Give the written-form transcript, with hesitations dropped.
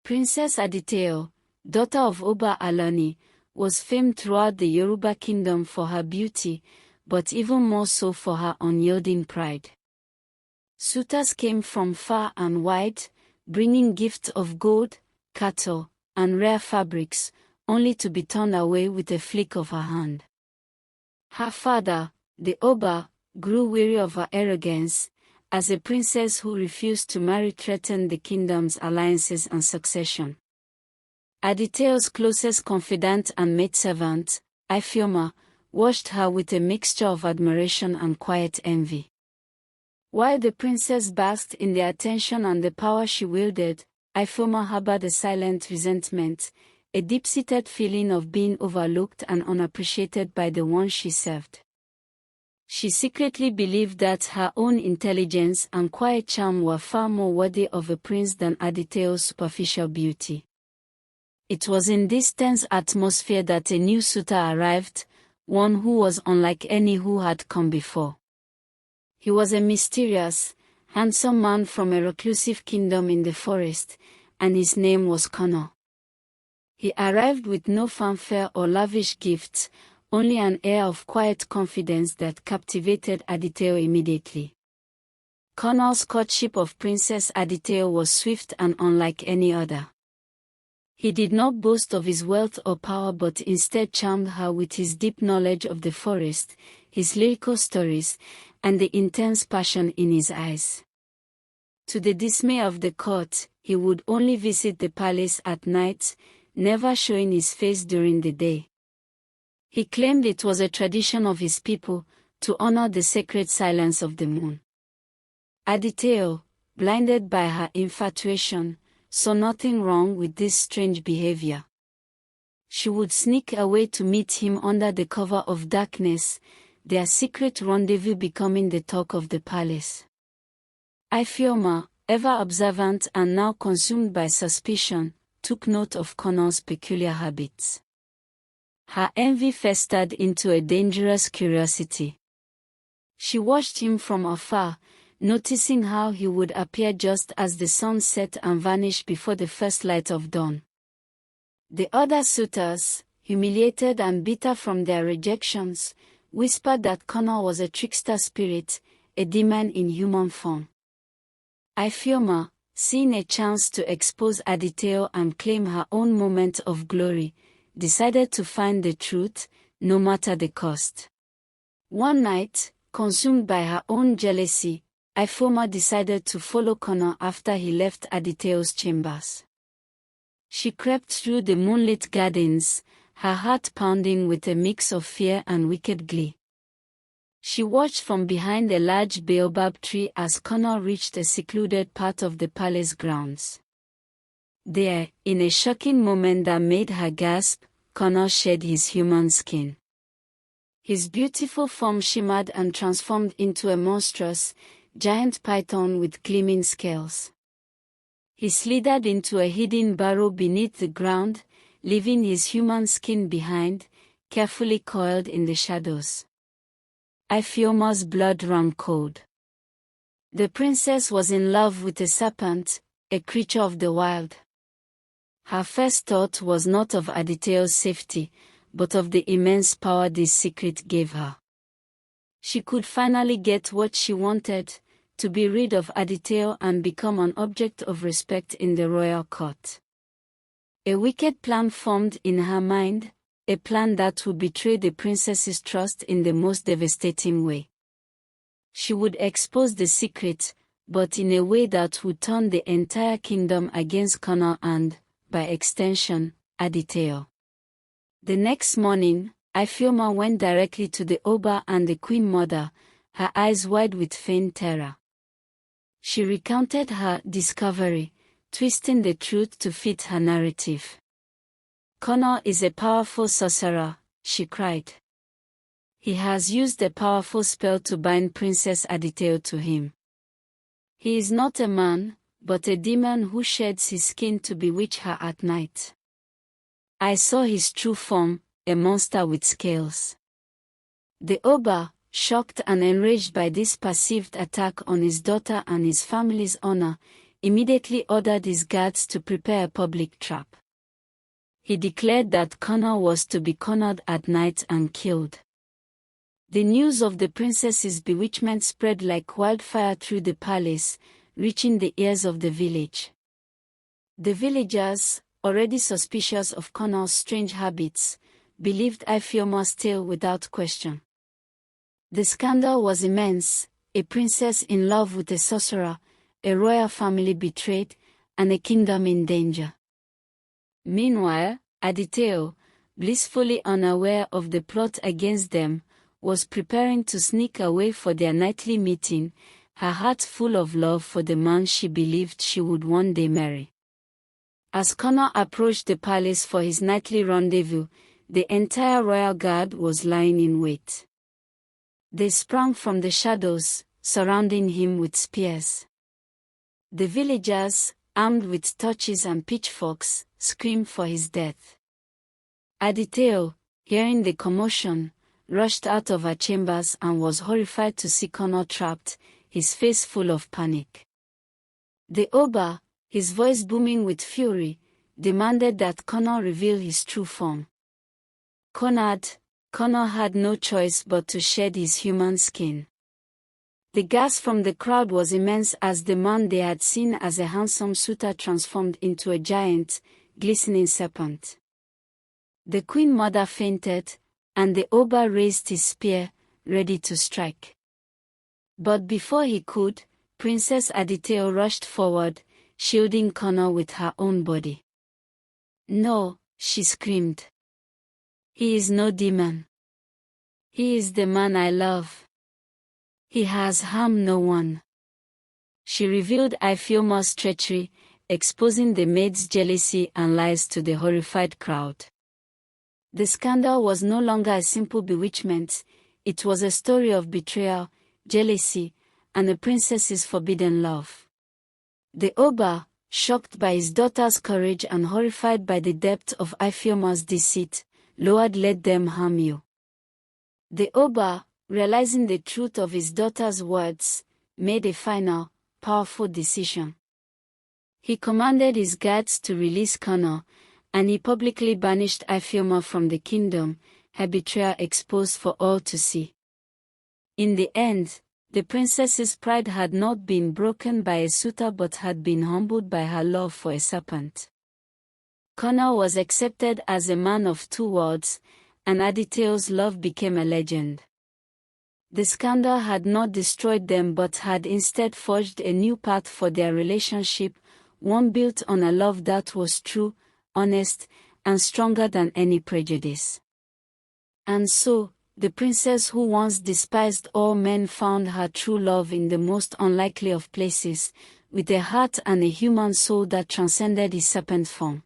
Princess Aditeo, daughter of Oba Alani, was famed throughout the Yoruba kingdom for her beauty, but even more so for her unyielding pride. Suitors came from far and wide, bringing gifts of gold, cattle, and rare fabrics, only to be turned away with a flick of her hand. Her father, the Oba, grew weary of her arrogance, as a princess who refused to marry threatened the kingdom's alliances and succession. Aditeo's closest confidant and maidservant, Ifeoma, watched her with a mixture of admiration and quiet envy. While the princess basked in the attention and the power she wielded, Ifeoma harbored a silent resentment, a deep-seated feeling of being overlooked and unappreciated by the one she served. She secretly believed that her own intelligence and quiet charm were far more worthy of a prince than Aditeo's superficial beauty. It was in this tense atmosphere that a new suitor arrived, one who was unlike any who had come before. He was a mysterious, handsome man from a reclusive kingdom in the forest, and his name was Connor. He arrived with no fanfare or lavish gifts, only an air of quiet confidence that captivated Aditeo immediately. Connor's courtship of Princess Aditeo was swift and unlike any other. He did not boast of his wealth or power but instead charmed her with his deep knowledge of the forest, his lyrical stories, and the intense passion in his eyes. To the dismay of the court, he would only visit the palace at night, never showing his face during the day. He claimed it was a tradition of his people, to honor the sacred silence of the moon. Aditeo, blinded by her infatuation, saw nothing wrong with this strange behavior. She would sneak away to meet him under the cover of darkness, their secret rendezvous becoming the talk of the palace. Ifeoma, ever observant and now consumed by suspicion, took note of Connor's peculiar habits. Her envy festered into a dangerous curiosity. She watched him from afar, noticing how he would appear just as the sun set and vanish before the first light of dawn. The other suitors, humiliated and bitter from their rejections, whispered that Connor was a trickster spirit, a demon in human form. Ifeoma, seeing a chance to expose Aditeo and claim her own moment of glory, decided to find the truth, no matter the cost. One night, consumed by her own jealousy, Ifeoma decided to follow Connor after he left Aditeo's chambers. She crept through the moonlit gardens, her heart pounding with a mix of fear and wicked glee. She watched from behind a large baobab tree as Connor reached a secluded part of the palace grounds. There, in a shocking moment that made her gasp, Connor shed his human skin. His beautiful form shimmered and transformed into a monstrous, giant python with gleaming scales. He slithered into a hidden burrow beneath the ground, leaving his human skin behind, carefully coiled in the shadows. Ifeoma's blood ran cold. The princess was in love with a serpent, a creature of the wild. Her first thought was not of Aditeo's safety, but of the immense power this secret gave her. She could finally get what she wanted, to be rid of Aditeo and become an object of respect in the royal court. A wicked plan formed in her mind, a plan that would betray the princess's trust in the most devastating way. She would expose the secret, but in a way that would turn the entire kingdom against Connor and, by extension, Aditeo. The next morning, Ifeoma went directly to the Oba and the Queen Mother, her eyes wide with feigned terror. She recounted her discovery, twisting the truth to fit her narrative. Connor is a powerful sorcerer, she cried. He has used a powerful spell to bind Princess Aditeo to him. He is not a man, but a demon who sheds his skin to bewitch her at night. I saw his true form, a monster with scales. The Oba, shocked and enraged by this perceived attack on his daughter and his family's honor, immediately ordered his guards to prepare a public trap. He declared that Connor was to be cornered at night and killed. The news of the princess's bewitchment spread like wildfire through the palace, reaching the ears of the village. The villagers, already suspicious of Connor's strange habits, believed Ifeoma's tale without question. The scandal was immense: a princess in love with a sorcerer, a royal family betrayed, and a kingdom in danger. Meanwhile, Aditeo, blissfully unaware of the plot against them, was preparing to sneak away for their nightly meeting, her heart full of love for the man she believed she would one day marry. As Connor approached the palace for his nightly rendezvous, the entire royal guard was lying in wait. They sprang from the shadows, surrounding him with spears. The villagers, armed with torches and pitchforks, screamed for his death. Aditeo, hearing the commotion, rushed out of her chambers and was horrified to see Connor trapped, his face full of panic. The Oba, his voice booming with fury, demanded that Connor reveal his true form. Connor had no choice but to shed his human skin. The gasp from the crowd was immense as the man they had seen as a handsome suitor transformed into a giant, glistening serpent. The queen mother fainted, and the Oba raised his spear, ready to strike. But before he could, Princess Aditeo rushed forward, shielding Connor with her own body. "No," she screamed. "He is no demon. He is the man I love. He has harmed no one." She revealed Ifeoma's treachery, exposing the maid's jealousy and lies to the horrified crowd. The scandal was no longer a simple bewitchment, it was a story of betrayal, jealousy, and a princess's forbidden love. The Oba, shocked by his daughter's courage and horrified by the depth of Ifeoma's deceit, lowered "Let them harm you." The Oba, realizing the truth of his daughter's words, made a final, powerful decision. He commanded his guards to release Connor, and he publicly banished Ifeoma from the kingdom, her betrayal exposed for all to see. In the end, the princess's pride had not been broken by a suitor but had been humbled by her love for a serpent. Connor was accepted as a man of two worlds, and Aditeo's love became a legend. The scandal had not destroyed them but had instead forged a new path for their relationship, one built on a love that was true, honest, and stronger than any prejudice. And so, the princess who once despised all men found her true love in the most unlikely of places, with a heart and a human soul that transcended his serpent form.